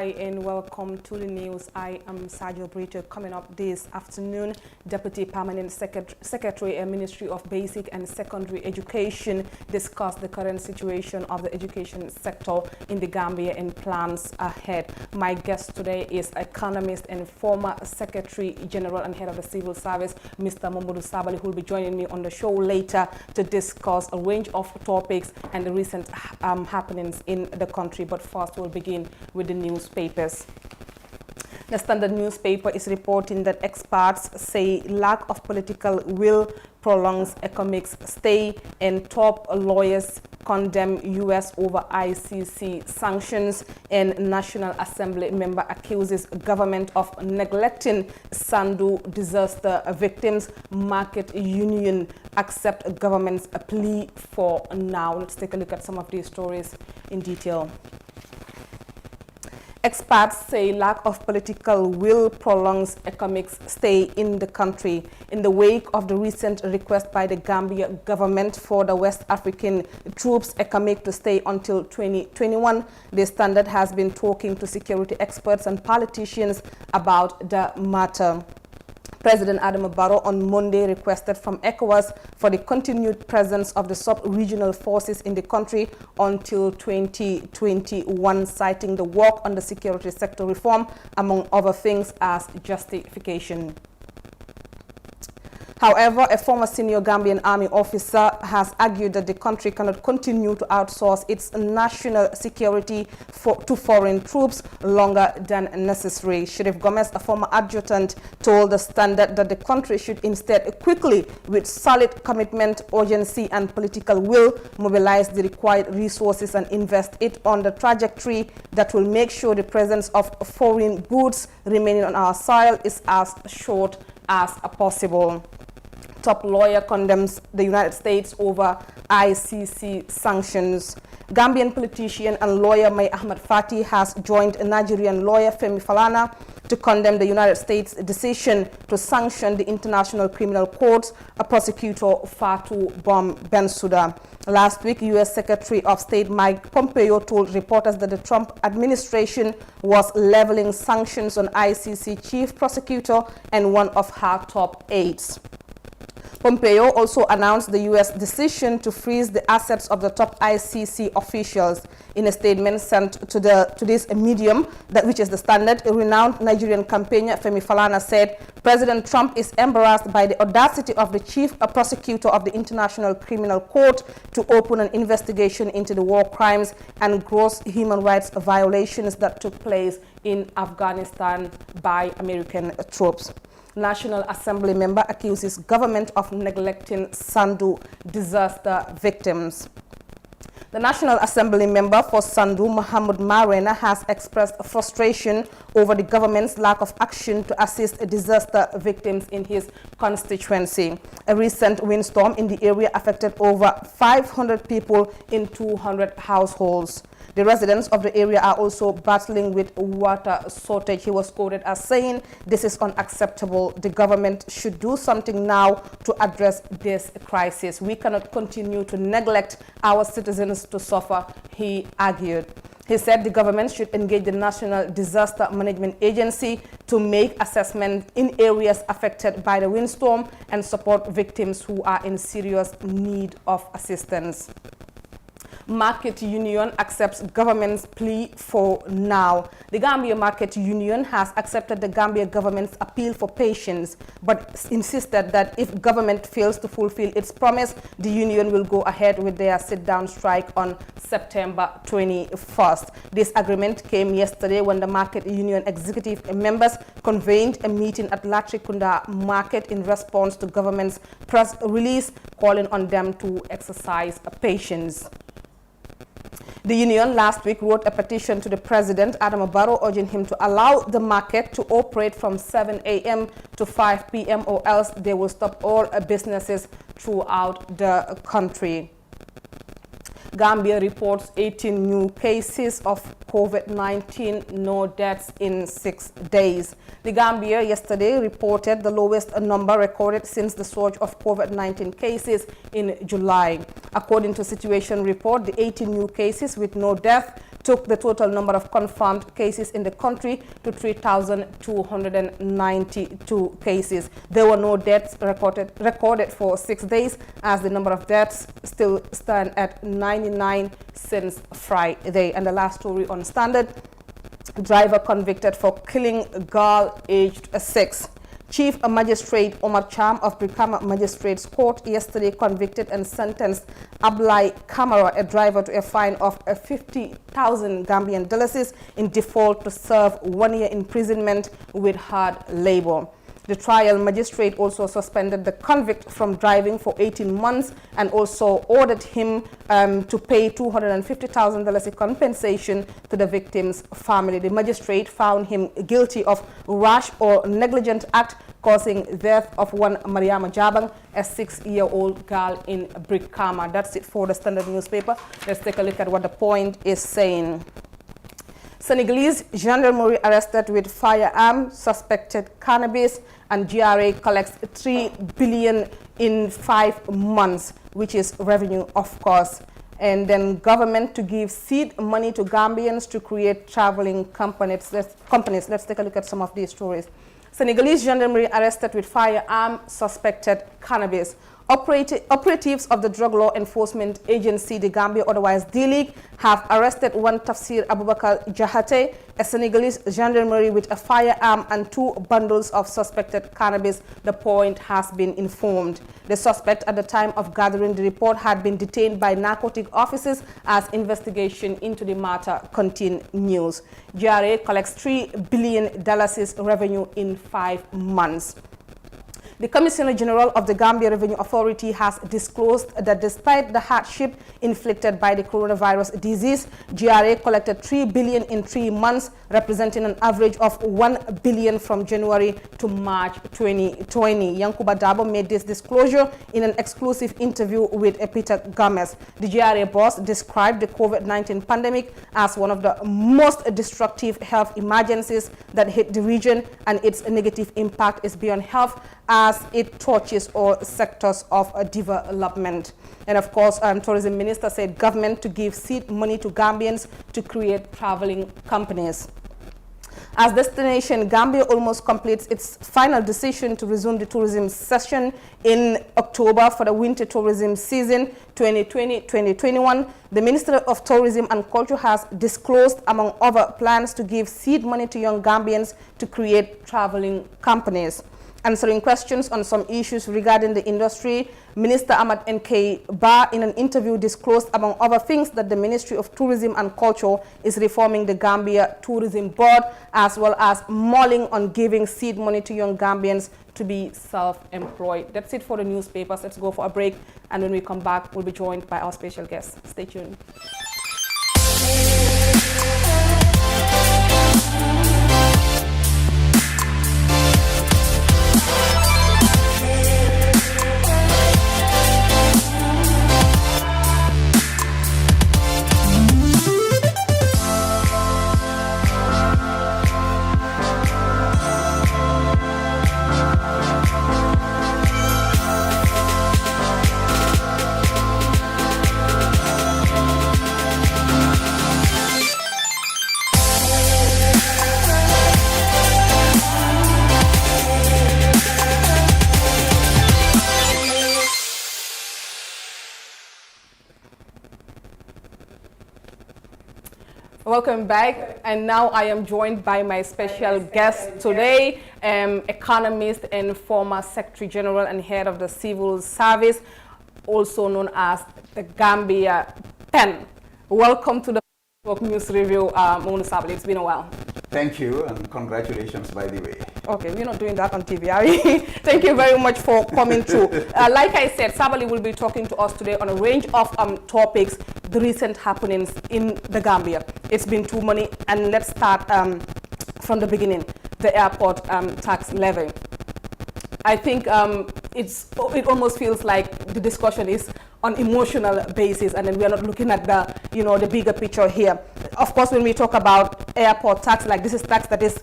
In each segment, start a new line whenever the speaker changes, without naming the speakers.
Hi and welcome to the news. I am Sergio Brito. Coming up this afternoon, Deputy Permanent Secretary and Ministry of Basic and Secondary Education discussed the current situation of the education sector in the Gambia and plans ahead. My guest today is economist and former Secretary General and Head of the Civil Service, Mr. Mamadou Sabally, who will be joining me on the show later to discuss a range of topics and the recent happenings in the country. But first, we'll begin with the newspapers. The Standard newspaper is reporting that experts say lack of political will prolongs economic stay, and top lawyers condemn U.S. over ICC sanctions, and National Assembly member accuses government of neglecting Sandu disaster victims. Market union accept government's plea for now. Let's take a look at some of these stories in detail. Experts say lack of political will prolongs economic stay in the country. In the wake of the recent request by the Gambia government for the West African troops economic to stay until 2021, the Standard has been talking to security experts and politicians about the matter. President Adama Barrow on Monday requested from ECOWAS for the continued presence of the sub-regional forces in the country until 2021, citing the work on the security sector reform, among other things, as justification. However, a former senior Gambian army officer has argued that the country cannot continue to outsource its national security to foreign troops longer than necessary. Sheriff Gomez, a former adjutant, told the Standard that the country should instead quickly, with solid commitment, urgency, and political will, mobilize the required resources and invest it on the trajectory that will make sure the presence of foreign goods remaining on our soil is as short as possible. Top lawyer condemns the United States over ICC sanctions. Gambian politician and lawyer Mai Ahmad Fati has joined Nigerian lawyer Femi Falana to condemn the United States' decision to sanction the International Criminal Court's prosecutor Fatou Bensouda. Last week, U.S. Secretary of State Mike Pompeo told reporters that the Trump administration was leveling sanctions on ICC chief prosecutor and one of her top aides. Pompeo also announced the U.S. decision to freeze the assets of the top ICC officials. In a statement sent to this medium, which is the Standard, a renowned Nigerian campaigner, Femi Falana, said President Trump is embarrassed by the audacity of the chief prosecutor of the International Criminal Court to open an investigation into the war crimes and gross human rights violations that took place in Afghanistan by American troops. National Assembly member accuses government of neglecting Sandu disaster victims. The National Assembly member for Sandu, Mohammed Marena, has expressed frustration over the government's lack of action to assist disaster victims in his constituency. A recent windstorm in the area affected over 500 people in 200 households. The residents of the area are also battling with water shortage. He was quoted as saying, "This is unacceptable. The government should do something now to address this crisis. We cannot continue to neglect our citizens to suffer," he argued. He said the government should engage the National Disaster Management Agency to make assessments in areas affected by the windstorm and support victims who are in serious need of assistance. Market Union accepts government's plea for now. The Gambia Market Union has accepted the Gambia government's appeal for patience, but insisted that if government fails to fulfill its promise, the union will go ahead with their sit-down strike on September 21st. This agreement came yesterday when the Market Union executive members convened a meeting at Latrikunda Market in response to government's press release calling on them to exercise patience. The union last week wrote a petition to the President, Adama Barrow, urging him to allow the market to operate from 7 a.m. to 5 p.m. or else they will stop all businesses throughout the country. Gambia reports 18 new cases of COVID-19, no deaths in 6 days. The Gambia yesterday reported the lowest number recorded since the surge of COVID-19 cases in July. According to Situation Report, the 18 new cases with no death took the total number of confirmed cases in the country to 3,292 cases. There were no deaths recorded for 6 days, as the number of deaths still stand at 99 since Friday. And the last story on Standard: driver convicted for killing girl aged 6. Chief Magistrate Omar Cham of Brikama Magistrates Court yesterday convicted and sentenced Ablai Kamara, a driver, to a fine of 50,000 Gambian dollars in default to serve 1 year imprisonment with hard labor. The trial magistrate also suspended the convict from driving for 18 months and also ordered him to pay $250,000 in compensation to the victim's family. The magistrate found him guilty of rash or negligent act causing death of one Mariama Jabang, a 6-year-old girl in Brikama. That's it for the Standard newspaper. Let's take a look at what the Point is saying. Senegalese gendarmerie arrested with firearm, suspected cannabis, and GRA collects $3 billion in 5 months, which is revenue, of course. And then government to give seed money to Gambians to create traveling companies. Let's take a look at some of these stories. Senegalese gendarmerie arrested with firearm, suspected cannabis. Operatives of the Drug Law Enforcement Agency, the Gambia, otherwise D-League, have arrested one Tafsir Abubakar Jahate, a Senegalese gendarmerie, with a firearm and 2 bundles of suspected cannabis, the Point has been informed. The suspect at the time of gathering the report had been detained by narcotic officers as investigation into the matter continues. GRA collects $3 billion revenue in 5 months. The Commissioner General of the Gambia Revenue Authority has disclosed that despite the hardship inflicted by the coronavirus disease, GRA collected $3 billion in 3 months, representing an average of $1 billion from January to March 2020. Yankuba Dabo made this disclosure in an exclusive interview with Peter Gomez. The GRA boss described the COVID-19 pandemic as one of the most destructive health emergencies that hit the region, and its negative impact is beyond health as it touches all sectors of development. And of course, Tourism Minister said government to give seed money to Gambians to create traveling companies. As Destination Gambia almost completes its final decision to resume the tourism session in October for the winter tourism season 2020-2021, the Minister of Tourism and Culture has disclosed, among other plans, to give seed money to young Gambians to create traveling companies. Answering questions on some issues regarding the industry, Minister Ahmad N.K. Ba, in an interview, disclosed, among other things, that the Ministry of Tourism and Culture is reforming the Gambia Tourism Board, as well as mulling on giving seed money to young Gambians to be self-employed. That's it for the newspapers. Let's go for a break, and when we come back, we'll be joined by our special guest. Stay tuned. Welcome back, and now I am joined by my special guest today, economist and former Secretary General and head of the Civil Service, also known as the Gambia Pen. Welcome to the News Review, Monu Sabali. It's been a while.
Thank you, and congratulations, by the way.
Okay, we're not doing that on TV, are we? Thank you very much for coming through. Like I said, Sabali will be talking to us today on a range of topics, the recent happenings in the Gambia. It's been too many, and let's start from the beginning, the airport tax levy. I think it almost feels like the discussion is on emotional basis, and then we are not looking at the the bigger picture here. Of course, when we talk about airport tax, like this is tax that is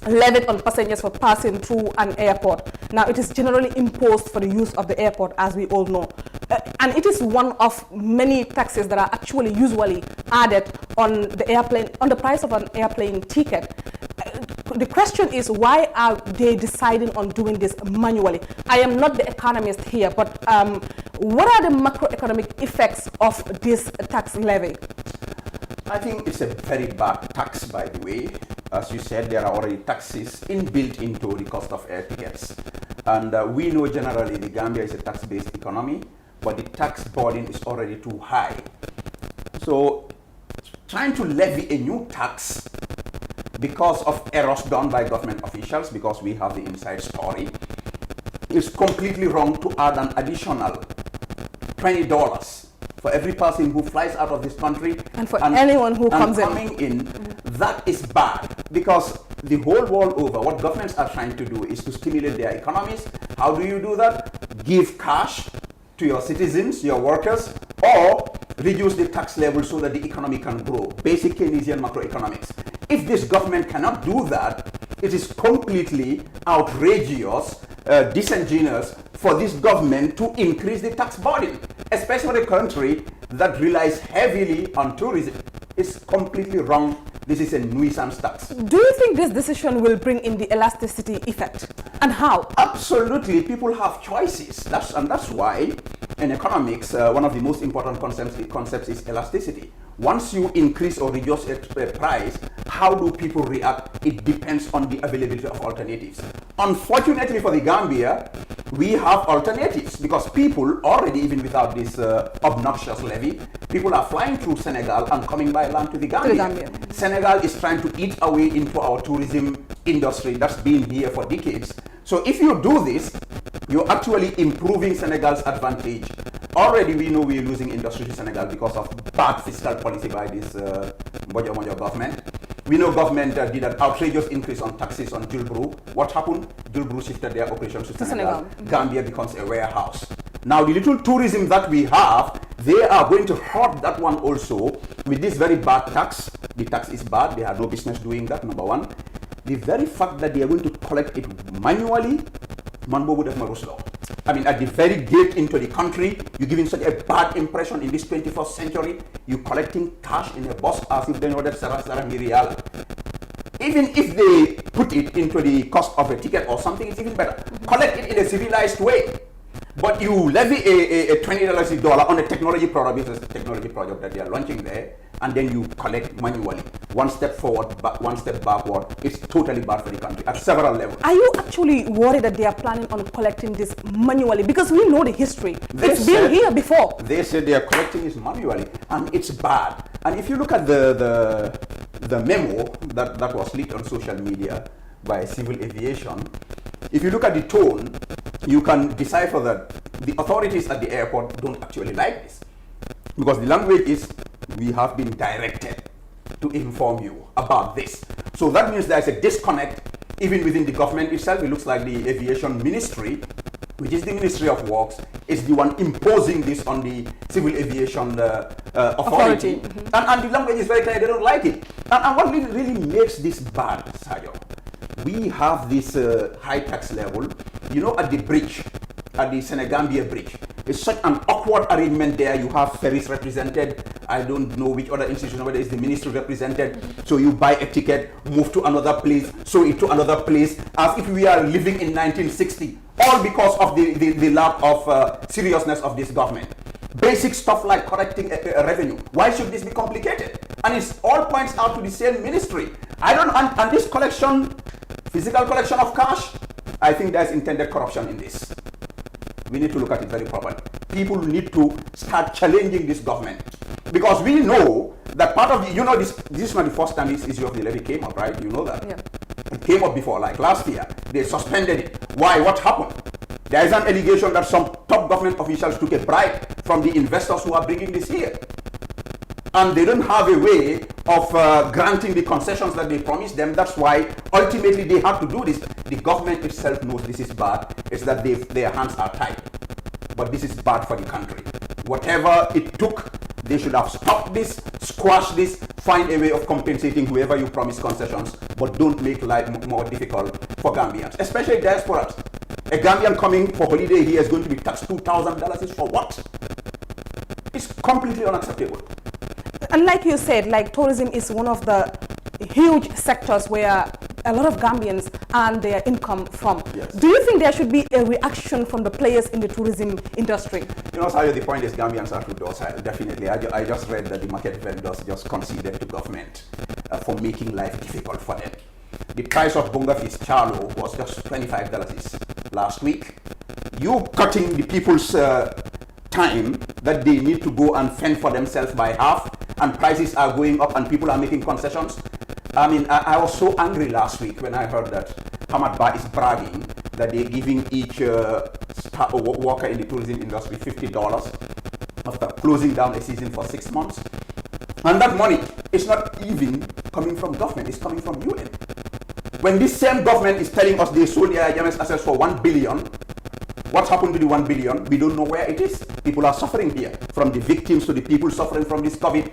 levied on passengers for passing through an airport. Now, it is generally imposed for the use of the airport, as we all know. And it is one of many taxes that are actually usually added on the airplane, on the price of an airplane ticket. The question is, why are they deciding on doing this manually? I am not the economist here, but what are the macroeconomic effects of this tax levy?
I think it's a very bad tax, by the way. As you said, there are already taxes inbuilt into the cost of air tickets. And we know generally the Gambia is a tax-based economy, but the tax burden is already too high. So trying to levy a new tax because of errors done by government officials, because we have the inside story, is completely wrong to add an additional $20 for every person who flies out of this country.
And for anyone who comes
in. That is bad, because the whole world over, what governments are trying to do is to stimulate their economies. How do you do that? Give cash to your citizens, your workers, or reduce the tax level so that the economy can grow. Basic Keynesian macroeconomics. If this government cannot do that, it is completely outrageous, disingenuous for this government to increase the tax burden, especially for a country that relies heavily on tourism. It's completely wrong. This is a nuisance tax.
Do you think this decision will bring in the elasticity effect? And how?
Absolutely. People have choices. That's why in economics, one of the most important concepts is elasticity. Once you increase or reduce a price, how do people react? It depends on the availability of alternatives. Unfortunately for the Gambia, we have alternatives, because people already, even without this obnoxious levy, people are flying through Senegal and coming by land to the Gambia. Senegal is trying to eat away into our tourism industry that's been here for decades. So if you do this, you're actually improving Senegal's advantage. Already we know we're losing industry to Senegal because of bad fiscal policy by this Mojo government. We know government did an outrageous increase on taxes on Djulbru. What happened? Djulbru shifted their operations to Senegal. Gambia becomes a warehouse. Now the little tourism that we have, they are going to hurt that one also with this very bad tax. The tax is bad. They have no business doing that, number one. The very fact that they are going to collect it manually, Manbo would have Maruslo. I mean, at the very gate into the country, you're giving such a bad impression in this 21st century. You're collecting cash in a box as if they know that Sarah Mirial. Even if they put it into the cost of a ticket or something, it's even better. Collect it in a civilized way. But you levy a $20 on a technology product, because it's a technology project that they are launching there, and then you collect manually. One step forward, one step backward. It's totally bad for the country at several levels.
Are you actually worried that they are planning on collecting this manually? Because we know the history. It's been here before.
They said they are collecting this manually, and it's bad. And if you look at the memo that was leaked on social media by Civil Aviation, if you look at the tone, you can decipher that the authorities at the airport don't actually like this. Because the language is, we have been directed to inform you about this. So that means there's a disconnect even within the government itself. It looks like the aviation ministry, which is the Ministry of Works, is the one imposing this on the civil aviation authority. And the language is very clear, they don't like it. And what really makes this bad, Sayo, we have this high tax level, you know, at the bridge, at the Senegambia bridge. It's such an awkward arrangement there. You have ferries represented. I don't know which other institution, whether it's the ministry represented. So you buy a ticket, move to another place, so it to another place, as if we are living in 1960. All because of the lack of seriousness of this government. Basic stuff like collecting revenue. Why should this be complicated? And it all points out to the same ministry. And this collection, physical collection of cash, I think there's intended corruption in this. We need to look at it very properly. People need to start challenging this government, because we know that part of the, you know, this is not the first time this issue of the levy came up, right? You know that.
Yeah.
It came up before, like last year. They suspended it. Why? What happened? There is an allegation that some top government officials took a bribe from the investors who are bringing this here. And they don't have a way of granting the concessions that they promised them. That's why ultimately they have to do this. The government itself knows this is bad. It's that their hands are tied. But this is bad for the country. Whatever it took They should have stopped this, squashed this, find a way of compensating whoever you promise concessions, but don't make life more difficult for Gambians, especially diasporas. A Gambian coming for holiday here is going to be taxed $2,000 is for what? It's completely unacceptable.
And like you said, like tourism is one of the huge sectors where a lot of Gambians earn their income from.
Yes.
Do you think there should be a reaction from the players in the tourism industry?
You know, Sayo, the point is Gambians are too docile, definitely. I just read that the market vendors just conceded to government for making life difficult for them. The price of Bonga fish charlo was just $25 last week. You cutting the people's time that they need to go and fend for themselves by half, and prices are going up and people are making concessions. I mean, I was so angry last week when I heard that Hamad Ba is bragging that they're giving each worker in the tourism industry $50 after closing down a season for 6 months. And that money is not even coming from government, it's coming from UN. When this same government is telling us they sold their IMS assets for $1 billion, what's happened to the $1 billion? We don't know where it is. People are suffering here, from the victims to the people suffering from this COVID.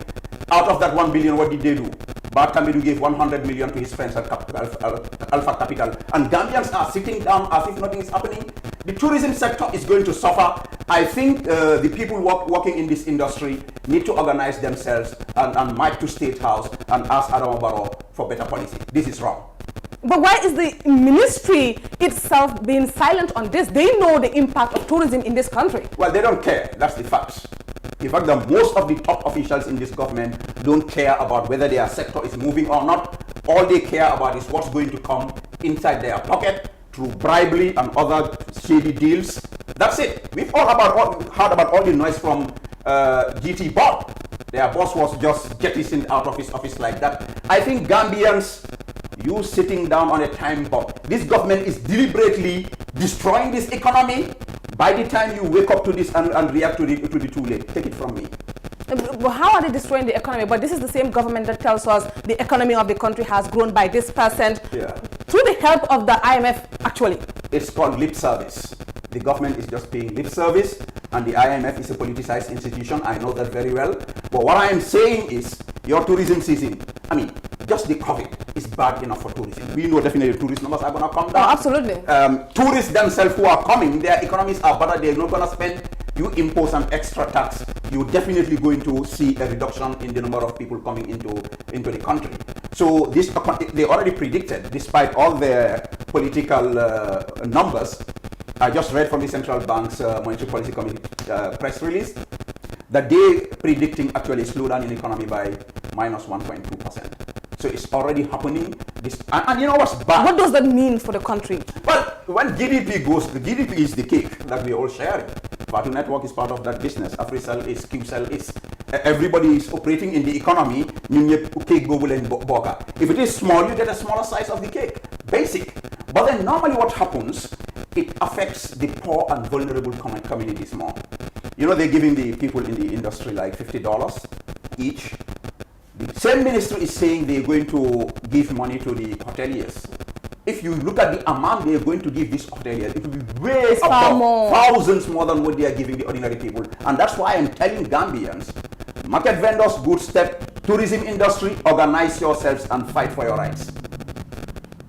Out of that $1 billion, what did they do? Bart Kamidu gave $100 million to his friends at Alpha Capital, and Gambians are sitting down as if nothing is happening. The tourism sector is going to suffer. I think the people working in this industry need to organize themselves and march to State House and ask Adama Barrow for better policy. This is wrong.
But why is the ministry itself being silent on this? They know the impact of tourism in this country.
Well, they don't care. That's the facts. In fact, most of the top officials in this government don't care about whether their sector is moving or not. All they care about is what's going to come inside their pocket through bribery and other shady deals. That's it. We've all heard about all the noise from GT Bob. Their boss was just jettisoned out of his office like that. I think Gambians, you sitting down on a time bomb. This government is deliberately destroying this economy. By the time you wake up to this and react to it will be too late. Take it from me.
But how are they destroying the economy? But this is the same government that tells us the economy of the country has grown by this percent through the help of the IMF, actually.
It's called lip service. The government is just paying lip service, and the IMF is a politicized institution. I know that very well. But what I am saying is, your tourism season, I mean, just the COVID is bad enough for tourism. We know definitely tourist numbers are going to come down.
Oh, absolutely.
Tourists themselves who are coming, their economies are better. They're not going to spend. You impose an extra tax, you're definitely going to see a reduction in the number of people coming into the country. So this, they already predicted, despite all their political numbers. I just read from the Central Bank's Monetary Policy Committee press release that they predicting actually a slowdown in the economy by minus 1.2%. So it's already happening. And you know what's bad?
What does that mean for the country?
Well, when GDP goes, the GDP is the cake that we all share. Fatu Network is part of that business. AfriCell is, QCell is. Everybody is operating in the economy. If it is small, you get a smaller size of the cake. Basic. But then normally what happens, it affects the poor and vulnerable communities more. You know, they're giving the people in the industry like $50 each. The same ministry is saying they're going to give money to the hoteliers. If you look at the amount they're going to give these hoteliers, it will be way above, thousands more than what they are giving the ordinary people. And that's why I'm telling Gambians, market vendors, good step, tourism industry, organize yourselves and fight for your rights.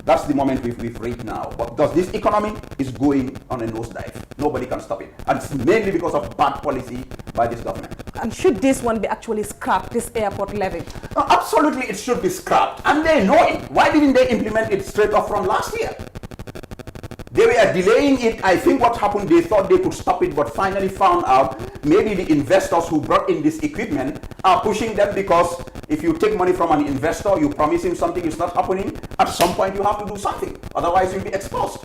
That's the moment we've reached now. But because this economy is going on a nosedive. Nobody can stop it. And it's mainly because of bad policy by this government.
And should this one be actually scrapped, this airport levy?
No, absolutely, it should be scrapped. And they know it. Why didn't they implement it straight off from last year? They were delaying it. I think what happened, they thought they could stop it, but finally found out maybe the investors who brought in this equipment are pushing them, because if you take money from an investor, you promise him something, it's not happening, at some point you have to do something. Otherwise, you'll be exposed.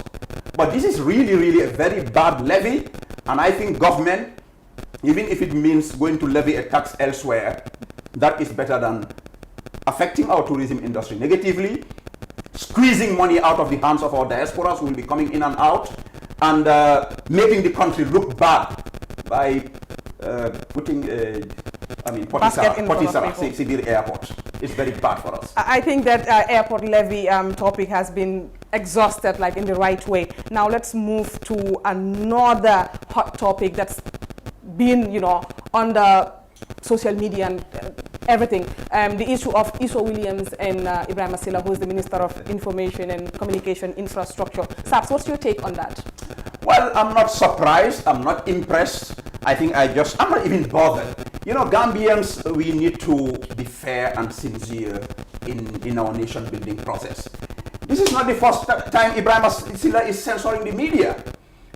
But this is really, really a very bad levy. And I think government, even if it means going to levy a tax elsewhere, that is better than affecting our tourism industry negatively, squeezing money out of the hands of our diasporas who will be coming in and out, and making the country look bad by putting, Potisara, Sibir Airport. It's very bad for us.
I think that airport levy topic has been exhausted like in the right way. Now let's move to another hot topic that's been, on the social media and everything. The issue of Iso Williams and Ibrahim Asila, who is the Minister of Information and Communication Infrastructure. Saps, what's your take on that?
Well, I'm not surprised. I'm not impressed. I'm not even bothered. You know, Gambians, we need to be fair and sincere in our nation building process. This is not the first time Ibrahim Asila is censoring the media.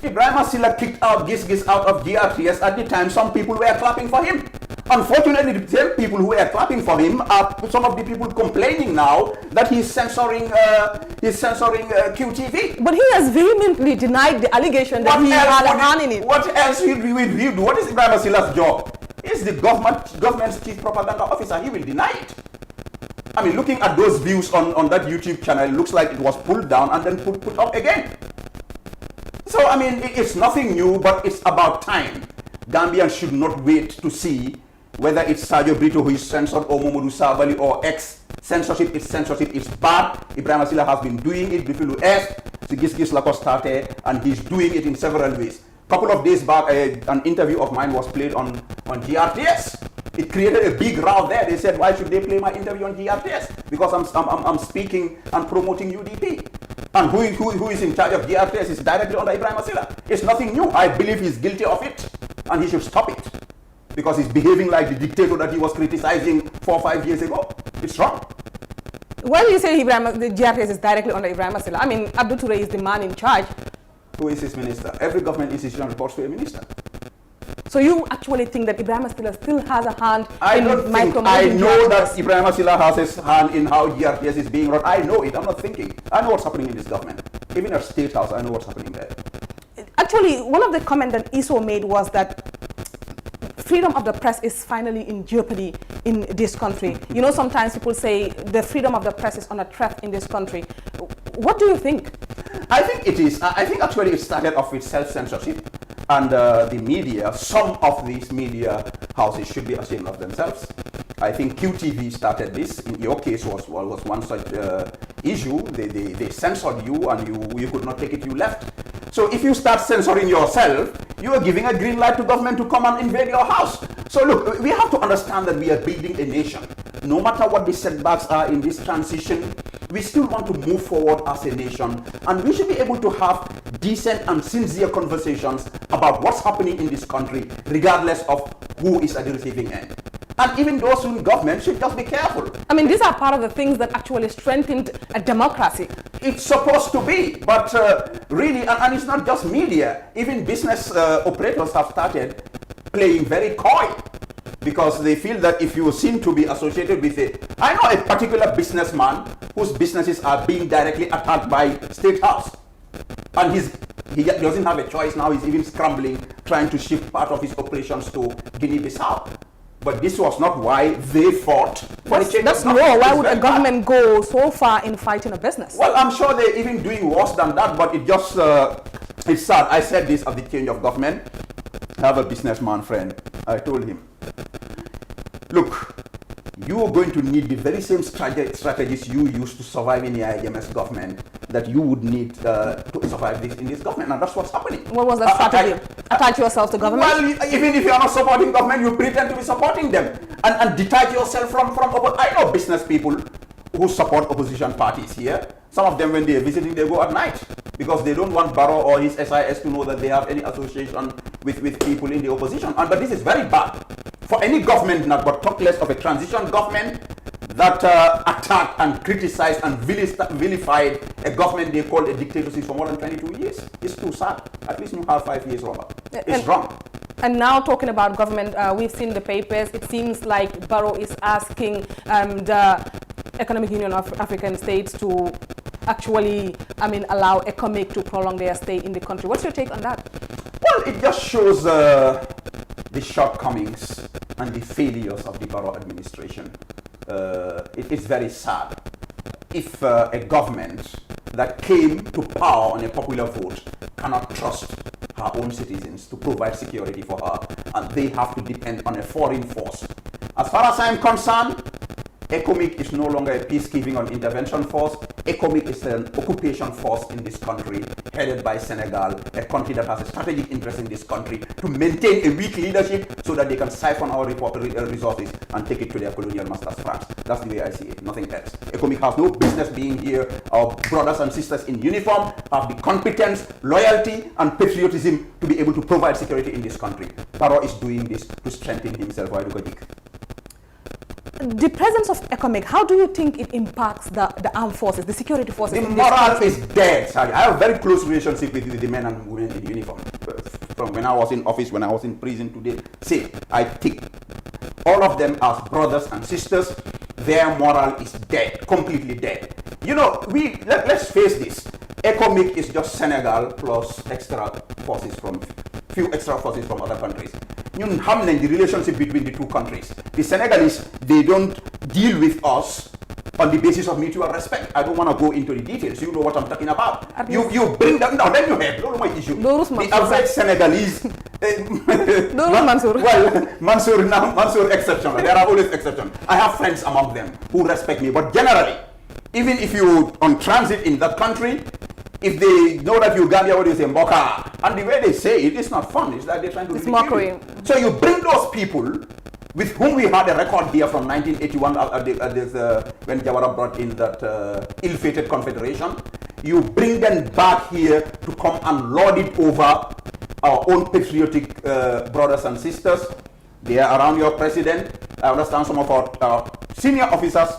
Ibrahim Asila kicked out Gis out of GRTS. At the time, some people were clapping for him. Unfortunately, the same people who were clapping for him are some of the people complaining now that he's censoring QTV.
But he has vehemently denied the allegation that he had a hand in it.
What else will we do? What is Ibrahim Asila's job? He's the government's chief propaganda officer. He will deny it. I mean, looking at those views on that YouTube channel, it looks like it was pulled down and then put up again. So, I mean, it's nothing new, but it's about time. Gambians should not wait to see whether it's Sadio Brito who is censored or Mamadou Sabali or X. Censorship is bad. Ibrahim Asila has been doing it. Bifilu S, Sigis Lakostate, and he's doing it in several ways. A couple of days back, an interview of mine was played on GRTS. It created a big row there. They said, why should they play my interview on GRTS? Because I'm speaking and promoting UDP. And who is in charge of GRTS is directly under Ibrahim Asila. It's nothing new. I believe he's guilty of it. And he should stop it. Because he's behaving like the dictator that he was criticizing 4 or 5 years ago. It's wrong.
Why do you say the GRTS is directly under Ibrahim Asila? I mean, Abdul Toure is the man in charge.
Who is his minister? Every government institution reports to a minister.
So you actually think that Ibrahim Asila still has a hand in micromanaging?
I know that Ibrahim Asila has his hand in how GRTS is being run. I know it. I'm not thinking. I know what's happening in this government. Even at State House, I know what's happening there.
Actually, one of the comments that Iso made was that freedom of the press is finally in jeopardy in this country. You know, sometimes people say the freedom of the press is under threat in this country. What do you think?
I think it is. I think actually it started off with self-censorship. And the media, some of these media houses should be ashamed of themselves. I think QTV started this. In your case was one such issue. They censored you and you could not take it, you left. So if you start censoring yourself, you are giving a green light to government to come and invade your house. So look, we have to understand that we are building a nation. No matter what the setbacks are in this transition, we still want to move forward as a nation. And we should be able to have decent and sincere conversations about what's happening in this country, regardless of who is at the receiving end. And even those in government should just be careful.
I mean, these are part of the things that actually strengthened a democracy.
It's supposed to be, but really, and it's not just media, even business operators have started playing very coy because they feel that if you seem to be associated with it. I know a particular businessman whose businesses are being directly attacked by State House. And he doesn't have a choice now. He's even scrambling, trying to shift part of his operations to Guinea-Bissau. But this was not why they fought for a change.
That's war. Why would a government go so far in fighting a business?
Well, I'm sure they're even doing worse than that, but it just, it's sad. I said this at the change of government. I have a businessman friend. I told him, look, you are going to need the very same strategies you used to survive in the IMS government that you would need to survive this in this government, and that's what's happening.
What was the strategy? Attach yourself to government?
Well, even if you are not supporting government, you pretend to be supporting them and detach yourself from I know business people who support opposition parties here. Some of them, when they are visiting, they go at night because they don't want Barrow or his SIS to know that they have any association with people in the opposition. But this is very bad for any government, not but talk less of a transition government that attacked and criticized and vilified a government they called a dictatorship for more than 22 years. It's too sad. At least you have 5 years, Robert. It's wrong.
And now talking about government, we've seen the papers. It seems like Barrow is asking the Economic Union of African States to actually, allow ECOMIC to prolong their stay in the country. What's your take on that?
Well, it just shows the shortcomings and the failures of the Barrow administration. It is very sad if a government that came to power on a popular vote cannot trust her own citizens to provide security for her, and they have to depend on a foreign force. As far as I'm concerned, ECOMIC is no longer a peacekeeping or intervention force. ECOMIC is an occupation force in this country. headed by Senegal, a country that has a strategic interest in this country, to maintain a weak leadership so that they can siphon our resources and take it to their colonial masters, France. That's the way I see it, nothing else. ECOMIG has no business being here. Our brothers and sisters in uniform have the competence, loyalty, and patriotism to be able to provide security in this country. Barrow is doing this to strengthen himself.
The presence of ECOMIG, how do you think it impacts the armed forces, the security forces?
The morale is dead, Sally. I have a very close relationship with the men and women in uniform. From when I was in office, when I was in prison today, I think all of them as brothers and sisters. Their morale is dead, completely dead. You know, let's face this. ECOMIG is just Senegal plus few extra forces from other countries. You know, the relationship between the two countries. The Senegalese, they don't deal with us on the basis of mutual respect. I don't want to go into the details. You know what I'm talking about. You bring them down, then you have no my issue. The average Senegalese. Mansour exception. There are always exceptions. I have friends among them who respect me, but generally, even if you on transit in that country, if they know that you Gambia, what do you say, Mboka? And the way they say it, it's not fun. It's like they're trying to
it's mockery.
So you bring those people with whom we had a record here from 1981 when Jawara brought in that ill-fated confederation. You bring them back here to come and lord it over our own patriotic brothers and sisters. They are around your president. I understand some of our senior officers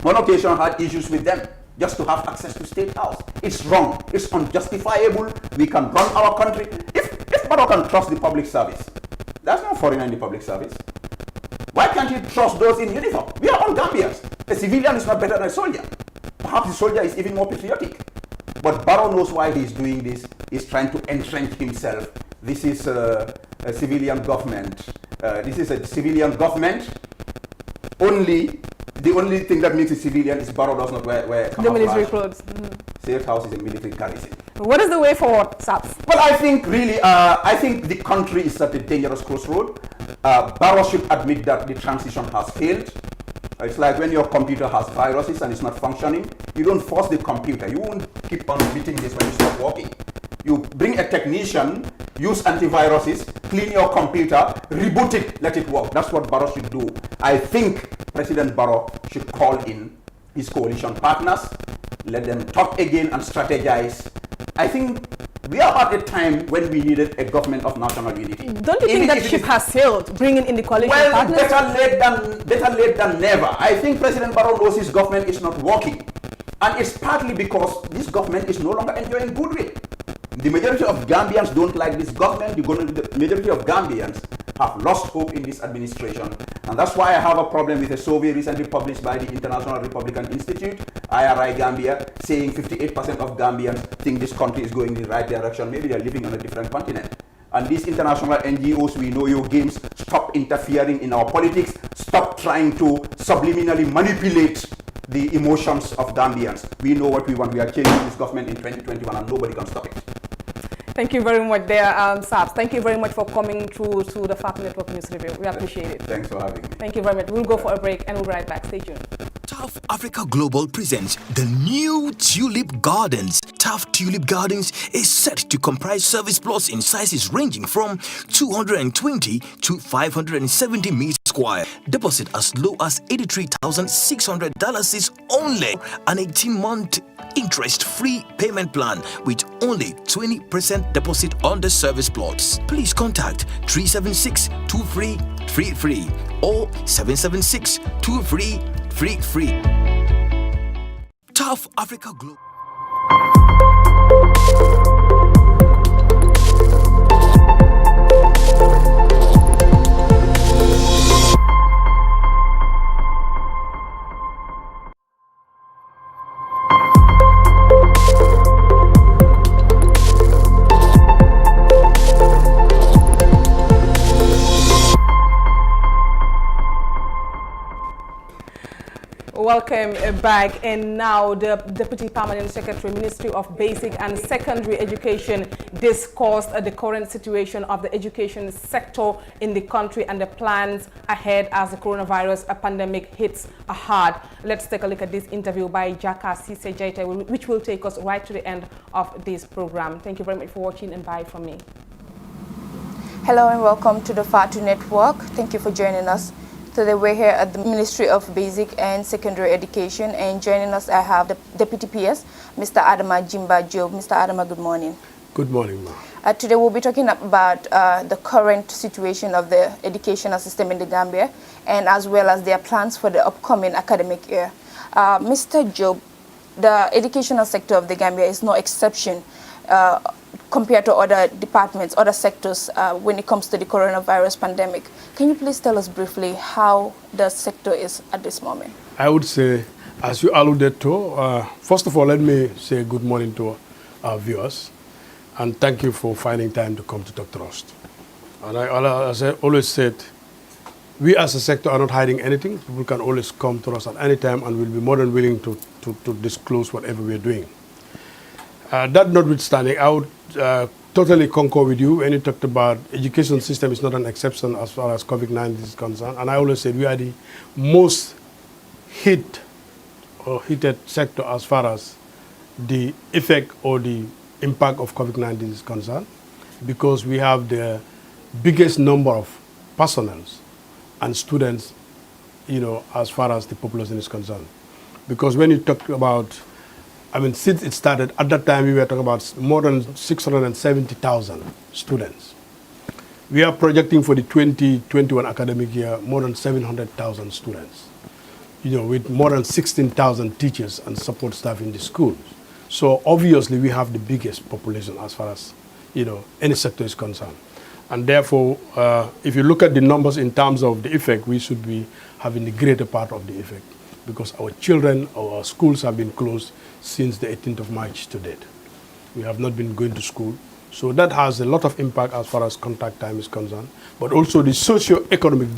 on occasion had issues with them just to have access to State House. It's wrong. It's unjustifiable. We can run our country. If Barrow can trust the public service, there's no foreigner in the public service. Why can't you trust those in uniform? We are all Gambians. A civilian is not better than a soldier. Perhaps the soldier is even more patriotic. But Barrow knows why he's doing this. He's trying to entrench himself. This is a civilian government. This is a civilian government. The only thing that makes it civilian is Barrow does not wear
the military clothes.
Safe House is a military garrison.
What is the way forward, Saps?
Well, I think really, I think the country is at a dangerous crossroad. Barrow should admit that the transition has failed. It's like when your computer has viruses and it's not functioning, you don't force the computer. You won't keep on beating this when you stop working. You bring a technician, use antiviruses, clean your computer, reboot it, let it work. That's what Barrow should do. I think President Barrow should call in his coalition partners, let them talk again and strategize. I think we are at a time when we needed a government of national unity.
Don't you think that ship has sailed, bringing in the coalition partners?
Well, better late than never. I think President Barrow knows his government is not working. And it's partly because this government is no longer enjoying goodwill. The majority of Gambians don't like this government. The majority of Gambians have lost hope in this administration. And that's why I have a problem with a survey recently published by the International Republican Institute, IRI Gambia, saying 58% of Gambians think this country is going in the right direction. Maybe they're living on a different continent. And these international NGOs, we know your games. Stop interfering in our politics. Stop trying to subliminally manipulate the emotions of Gambians. We know what we want. We are changing this government in 2021 and nobody can stop it.
Thank you very much there, Saps. Thank you very much for coming through to the FAP Network News Review. We appreciate it.
Thanks for having me.
Thank you very much. We'll go for a break and we'll be right back. Stay tuned.
TAF Africa Global presents the new Tulip Gardens. TAF Tulip Gardens is set to comprise service plots in sizes ranging from 220 to 570 meters square. Deposit as low as $83,600 is only an 18-month interest-free payment plan with only 20% deposit on the service plots. Please contact 376-2333 or 776-2333. TAF Africa Global.
welcome back. And now the Deputy Permanent Secretary, Ministry of Basic and Secondary Education, discussed the current situation of the education sector in the country and the plans ahead as the coronavirus pandemic hits hard. Let's take a look at this interview by Jaka Sise Jaita, which will take us right to the end of this program. Thank you very much for watching, and bye from me.
Hello and welcome to the Fatu Network. Thank you for joining us. Today we're here at the Ministry of Basic and Secondary Education, and joining us I have the Deputy PS, Mr. Adama Jimba Job. Mr. Adama, good morning.
Good morning, ma'am.
Today we'll be talking about the current situation of the educational system in the Gambia, and as well as their plans for the upcoming academic year. Mr. Job, the educational sector of the Gambia is no exception compared to other departments, other sectors when it comes to the coronavirus pandemic. Can you please tell us briefly how the sector is at this moment?
I would say, as you alluded to, first of all, let me say good morning to our viewers, and thank you for finding time to come to Dr. Rost. And as I always said, we as a sector are not hiding anything. People can always come to us at any time, and we'll be more than willing to disclose whatever we're doing. That notwithstanding, I would totally concur with you when you talked about education system is not an exception as far as COVID-19 is concerned. And I always said we are the most heated sector as far as the effect or the impact of COVID-19 is concerned, because we have the biggest number of personnel and students, as far as the population is concerned. Because when you talk about, since it started, at that time we were talking about more than 670,000 students. We are projecting for the 2021 academic year more than 700,000 students, with more than 16,000 teachers and support staff in the schools. So obviously we have the biggest population as far as, any sector is concerned. And therefore, if you look at the numbers in terms of the effect, we should be having the greater part of the effect, because our children, our schools have been closed since the 18th of March to date. We have not been going to school. So that has a lot of impact as far as contact time is concerned, but also the socio-economic,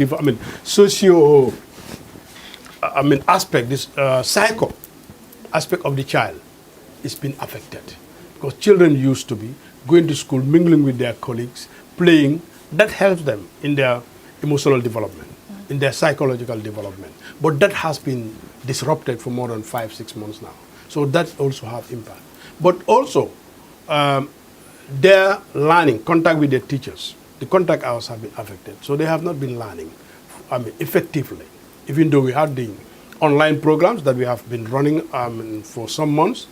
aspect, this psycho aspect of the child is being affected. Because children used to be going to school, mingling with their colleagues, playing. That helps them in their emotional development, in their psychological development. But that has been disrupted for more than 5-6 months now. So that also have impact. But also, their learning, contact with their teachers, the contact hours have been affected. So they have not been learning, effectively. Even though we had the online programs that we have been running for some months,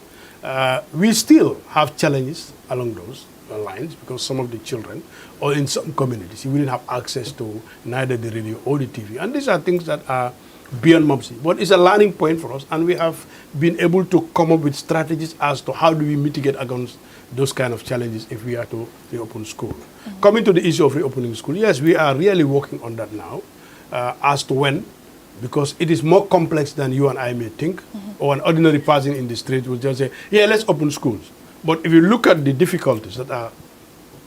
we still have challenges along those lines, because some of the children, or in some communities, we didn't have access to neither the radio or the TV. And these are things that are beyond MOPSI. But it's a learning point for us, and we have been able to come up with strategies as to how do we mitigate against those kind of challenges if we are to reopen school. Coming to the issue of reopening school, yes, we are really working on that now, as to when, because it is more complex than you and I may think, or an ordinary person in the street will just say, yeah, let's open schools. But if you look at the difficulties that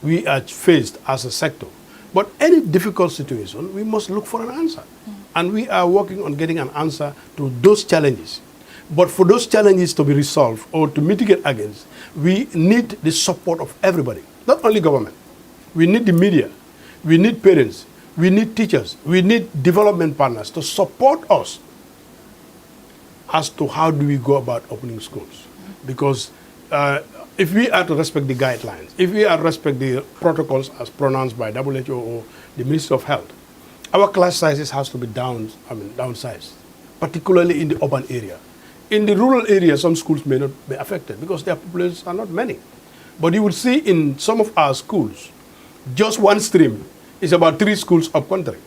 we are faced as a sector, but any difficult situation, we must look for an answer. And we are working on getting an answer to those challenges. But for those challenges to be resolved or to mitigate against, we need the support of everybody, not only government. We need the media, we need parents, we need teachers, we need development partners to support us as to how do we go about opening schools. Because if we are to respect the guidelines, if we are to respect the protocols as pronounced by WHO or the Ministry of Health, our class sizes has to be downsized, particularly in the urban area. In the rural area, some schools may not be affected because their populations are not many. But you will see in some of our schools, just one stream is about 3 schools up country.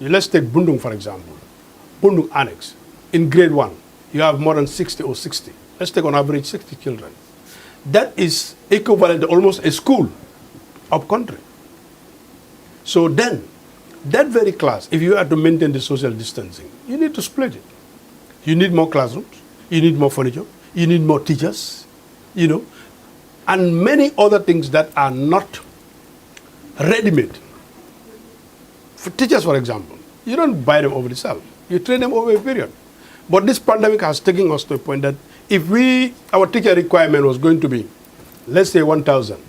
Let's take Bundung, for example. Bundung Annex. In grade 1, you have more than 60 or 60. Let's take on average 60 children. That is equivalent to almost a school up country. So then, that very class, if you are to maintain the social distancing, you need to split it. You need more classrooms, you need more furniture, you need more teachers, and many other things that are not ready-made. For teachers, for example, you don't buy them over the shelf. You train them over a period. But this pandemic has taken us to a point that if our teacher requirement was going to be, let's say 1,000,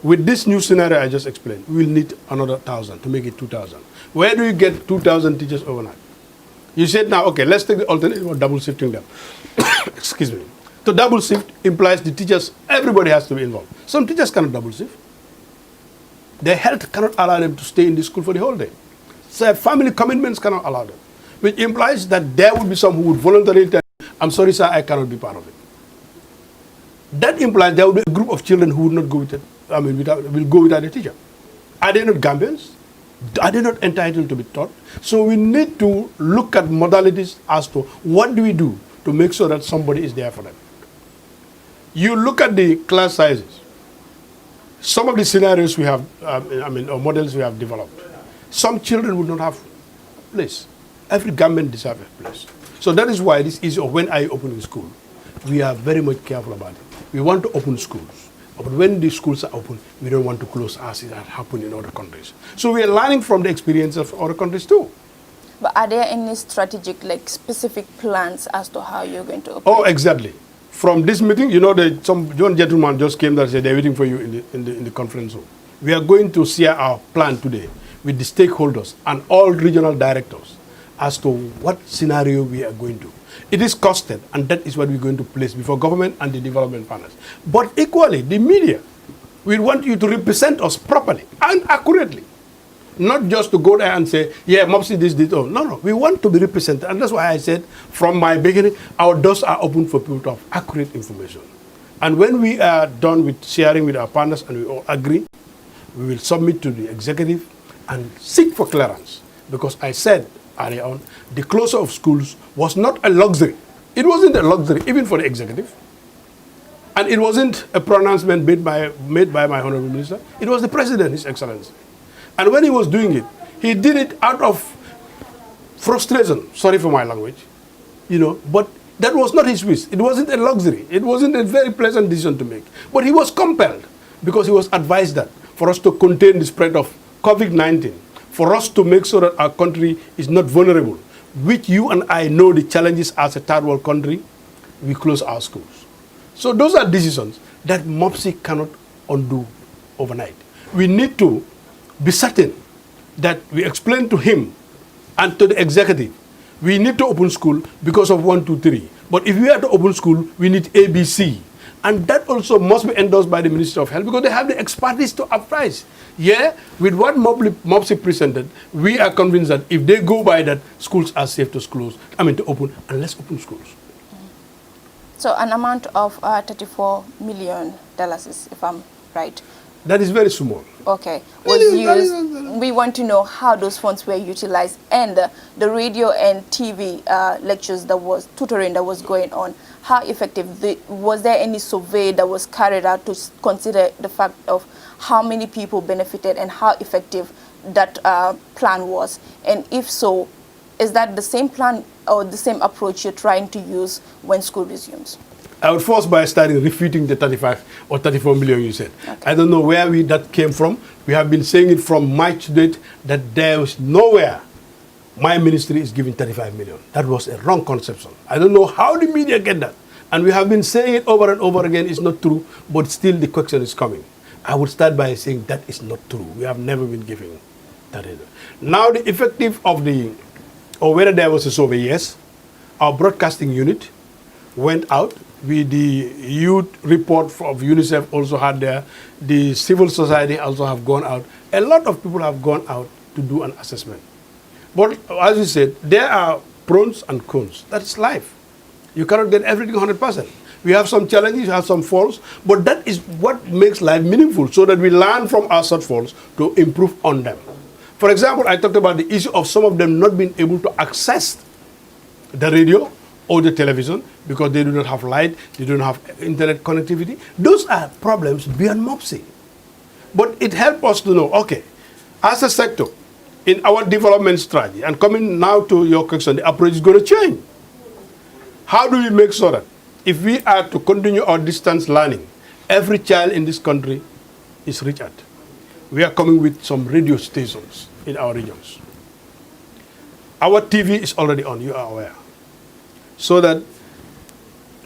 with this new scenario I just explained, we will need another 1,000 to make it 2,000. Where do you get 2,000 teachers overnight? You said now, okay, let's take the alternative of double shifting them. Excuse me. To double shift implies the teachers, everybody has to be involved. Some teachers cannot double shift. Their health cannot allow them to stay in the school for the whole day. So family commitments cannot allow them, which implies that there would be some who would voluntarily tell, I'm sorry, sir, I cannot be part of it. That implies there will be a group of children who would not go with it, will go without a teacher. Are they not Gambians? Are they not entitled to be taught? So we need to look at modalities as to what do we do to make sure that somebody is there for them. You look at the class sizes. Some of the scenarios we have, or models we have developed, some children would not have place. Every Gambian deserves a place. So that is why this issue of when are you opening school, we are very much careful about it. We want to open schools, but when the schools are open, we don't want to close as it has happened in other countries. So we are learning from the experience of other countries too.
But are there any strategic, like specific plans as to how you're going to open?
Oh, exactly. From this meeting, you know, some one gentleman just came there and said they're waiting for you in the conference room. We are going to share our plan today with the stakeholders and all regional directors as to what scenario we are going to. It is costed, and that is what we're going to place before government and the development partners. But equally, the media, we want you to represent us properly and accurately. Not just to go there and say, yeah, Mopsy this. Oh. No, we want to be represented. And that's why I said from my beginning, our doors are open for people to have accurate information. And when we are done with sharing with our partners and we all agree, we will submit to the executive and seek for clearance. Because I said earlier on, the closure of schools was not a luxury. It wasn't a luxury, even for the executive. And it wasn't a pronouncement made by my Honorable Minister. It was the President, His Excellency. And when he was doing it, he did it out of frustration. Sorry for my language. You know, but that was not his wish. It wasn't a luxury. It wasn't a very pleasant decision to make. But he was compelled because he was advised that for us to contain the spread of COVID-19, for us to make sure that our country is not vulnerable, which you and I know the challenges as a third world country, we close our schools. So those are decisions that MOPSI cannot undo overnight. We need to be certain that we explain to him and to the executive, we need to open school because of 1, 2, 3. But if we are to open school, we need ABC. And that also must be endorsed by the Ministry of Health because they have the expertise to advise. Yeah, with what MOPSI presented, we are convinced that if they go by that, schools are safe to open, and let's open schools.
So an amount of $34 million, if I'm right.
That is very small.
Okay, was used. We want to know how those funds were utilized and the radio and TV lectures tutoring that was going on. How effective? Was there any survey that was carried out to consider the fact of how many people benefited and how effective that plan was? And if so, is that the same plan or the same approach you're trying to use when school resumes?
I would first by starting refuting the 35 or 34 million you said. Okay. I don't know where that came from. We have been saying it from March to date that there is nowhere my ministry is giving 35 million. That was a wrong conception. I don't know how the media get that. And we have been saying it over and over again. It's not true, but still the question is coming. I would start by saying that is not true. We have never been giving that either. Now the effective of or whether there was a survey, yes. Our broadcasting unit went out. The youth report of UNICEF also had there. The civil society also have gone out. A lot of people have gone out to do an assessment. But as you said, there are pros and cons. That's life. You cannot get everything 100%. We have some challenges, we have some faults, but that is what makes life meaningful, so that we learn from our shortfalls to improve on them. For example, I talked about the issue of some of them not being able to access the radio or the television because they do not have light, they don't have internet connectivity. Those are problems beyond MOPSI. But it helps us to know, okay, as a sector, in our development strategy, and coming now to your question, the approach is going to change. How do we make sure that if we are to continue our distance learning, every child in this country is reached at? We are coming with some radio stations in our regions. Our TV is already on, you are aware. so that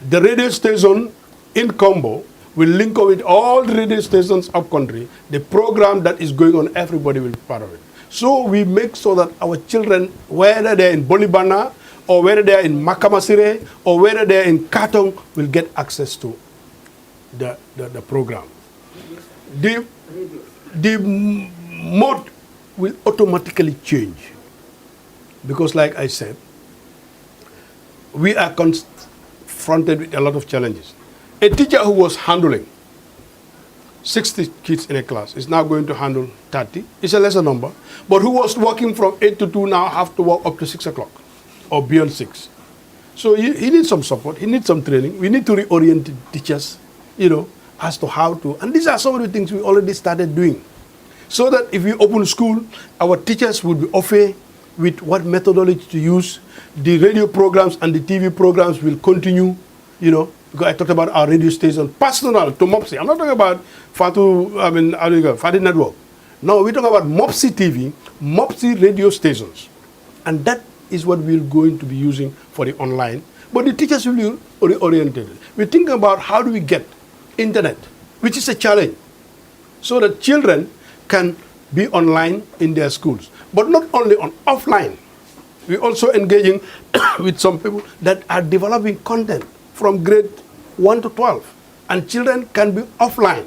the radio station in Combo will link up with all the radio stations up country. The program that is going on, everybody will be part of it. So we make sure that our children, whether they're in Bolibana, or whether they're in Makamasire, or whether they're in Katong, will get access to the program. The mode will automatically change. Because like I said, we are confronted with a lot of challenges. A teacher who was handling 60 kids in a class is now going to handle 30. It's a lesser number. But who was working from 8 to 2 now have to work up to 6 o'clock or beyond 6. So he needs some support. He needs some training. We need to reorient the teachers, as to how to. And these are some of the things we already started doing. So that if we open school, our teachers will be au fait with what methodology to use. The radio programs and the TV programs will continue, because I talked about our radio station, personal to MOPSI. I'm not talking about Fati Network. No, we're talking about MOPSI TV, MOPSI radio stations. And that is what we're going to be using for the online. But the teachers will be oriented. We're thinking about how do we get internet, which is a challenge, so that children can be online in their schools. But not only on offline. We're also engaging with some people that are developing content from grade 1 to 12. And children can be offline.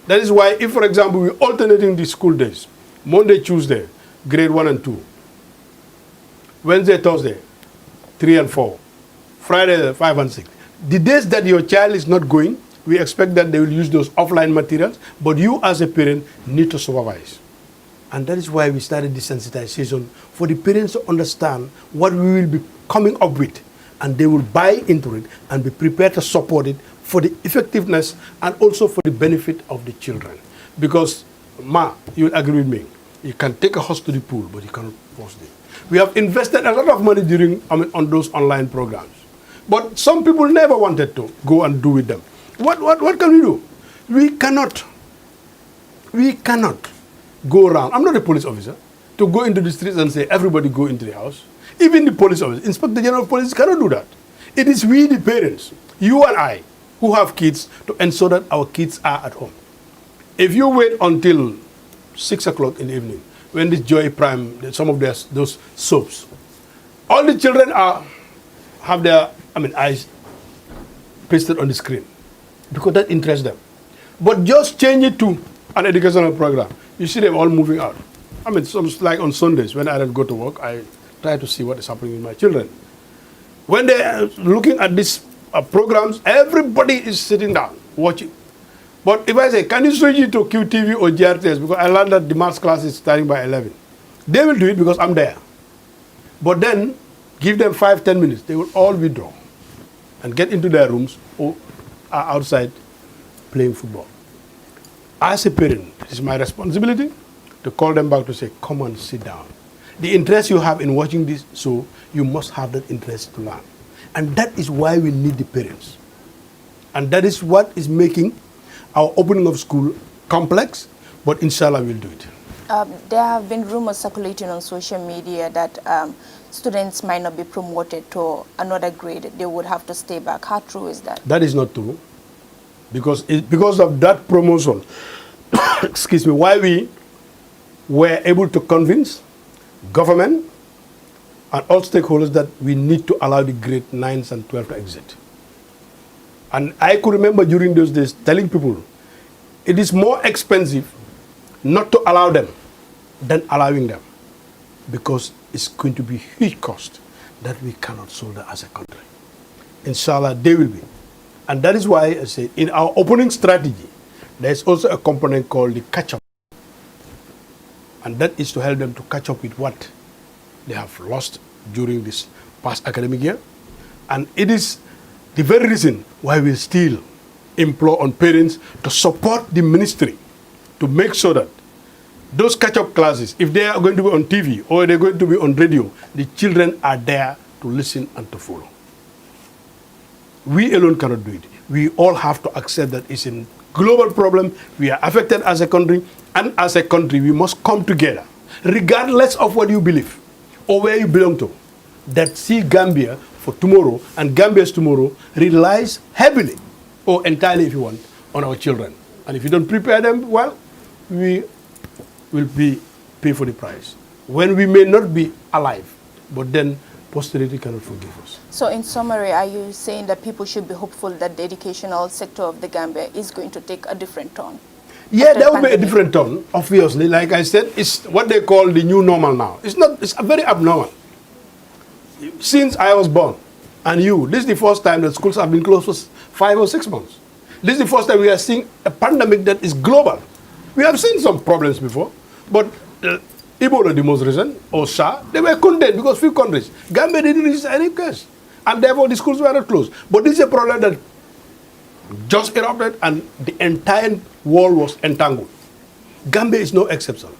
That is why, if, for example, we're alternating the school days, Monday, Tuesday, grade 1 and 2, Wednesday, Thursday, 3 and 4, Friday, 5 and 6. The days that your child is not going, we expect that they will use those offline materials, but you as a parent need to supervise. And that is why we started desensitization, for the parents to understand what we will be coming up with, and they will buy into it and be prepared to support it for the effectiveness and also for the benefit of the children. Because, you will agree with me, you can take a horse to the pool, but you cannot force it. We have invested a lot of money on those online programs. But some people never wanted to go and do with them. What can we do? We cannot go around. I'm not a police officer to go into the streets and say, everybody go into the house. Even the police officer, Inspector General of Police cannot do that. It is we, the parents, you and I, who have kids, to ensure that our kids are at home. If you wait until 6 o'clock in the evening, when this Joy Prime, some of those soaps, all the children have their eyes pasted on the screen, because that interests them. But just change it to an educational program. You see them all moving out. Like on Sundays, when I don't go to work, I try to see what is happening with my children. When they are looking at these programs, everybody is sitting down, watching. But if I say, can you switch it to QTV or GRTS, because I learned that the maths class is starting by 11. They will do it because I'm there. But then, give them 5-10 minutes, they will all withdraw and get into their rooms or are outside playing football. As a parent, it is my responsibility to call them back to say, come and sit down. The interest you have in watching this, so you must have that interest to learn. And that is why we need the parents. And that is what is making our opening of school complex, but inshallah we'll do it.
There have been rumors circulating on social media that students might not be promoted to another grade. They would have to stay back. How true is that?
That is not true. Because of that promotion, excuse me, why we were able to convince government and all stakeholders that we need to allow the grade 9s and 12 to exit. And I could remember during those days telling people, it is more expensive not to allow them than allowing them, because it's going to be huge cost that we cannot shoulder as a country. Inshallah, they will be. And that is why I say, in our opening strategy, there's also a component called the catch-up. And that is to help them to catch up with what they have lost during this past academic year. And it is the very reason why we still implore on parents to support the ministry to make sure that those catch-up classes, if they are going to be on TV or they're going to be on radio, the children are there to listen and to follow. We alone cannot do it. We all have to accept that it's a global problem. We are affected as a country, and as a country, we must come together, regardless of what you believe or where you belong to, that see Gambia for tomorrow, and Gambia's tomorrow relies heavily, or entirely if you want, on our children. And if you don't prepare them well, we will pay for the price. When we may not be alive, but then posterity cannot forgive us.
So in summary, are you saying that people should be hopeful that the educational sector of the Gambia is going to take a different turn?
Yeah, there will be a different turn, obviously. Like I said, it's what they call the new normal now. It's very abnormal. Since I was born, and this is the first time that schools have been closed for 5 or 6 months. This is the first time we are seeing a pandemic that is global. We have seen some problems before, but Ebola, the most recent, or SARS, they were contained because few countries. Gambia didn't reach any case, and therefore the schools were not closed. But this is a problem that just erupted, and the entire world was entangled. Gambia is no exception.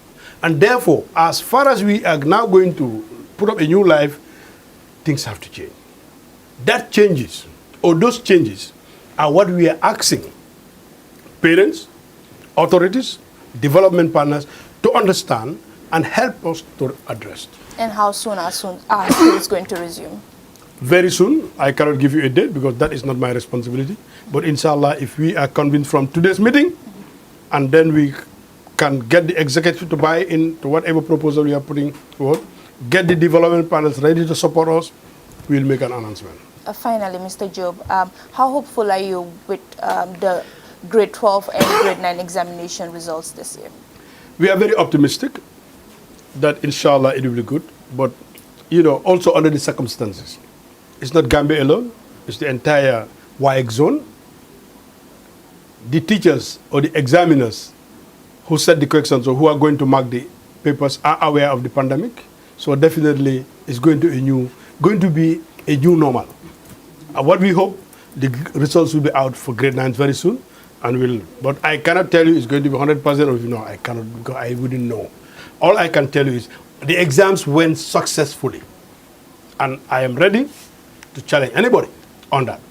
And therefore, as far as we are now going to put up a new life, things have to change. That changes, or those changes, are what we are asking parents, authorities, development partners to understand and help us to address.
And how soon are schools going to resume?
Very soon. I cannot give you a date because that is not my responsibility. But inshallah, if we are convinced from today's meeting, and then we can get the executive to buy into whatever proposal we are putting forward, get the development partners ready to support us, we will make an announcement.
Finally, Mr. Job, how hopeful are you with the grade 12 and grade 9 examination results this year?
We are very optimistic that inshallah it will be good, but also under the circumstances. It's not Gambia alone, it's the entire WAEC zone. The teachers or the examiners who set the questions or who are going to mark the papers are aware of the pandemic. So definitely it's going to be a new normal. What we hope, the results will be out for grade 9 very soon, but I cannot tell you it's going to be 100% or I cannot, because I wouldn't know. All I can tell you is the exams went successfully, and I am ready to challenge anybody on that,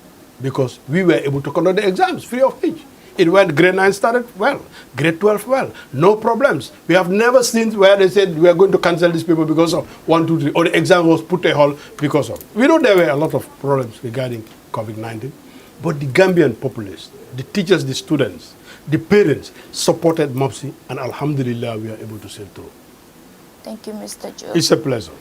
because we were able to conduct the exams free of charge. It went, grade 9 started well, grade 12 well, no problems. We have never seen where they said we are going to cancel these people because of 1, 2, 3, or the exam was put a halt because of. We know there were a lot of problems regarding COVID-19, but the Gambian populace, the teachers, the students, the parents supported MOPSI, and alhamdulillah, we are able to sail through.
Thank you, Mr. Job.
It's a pleasure.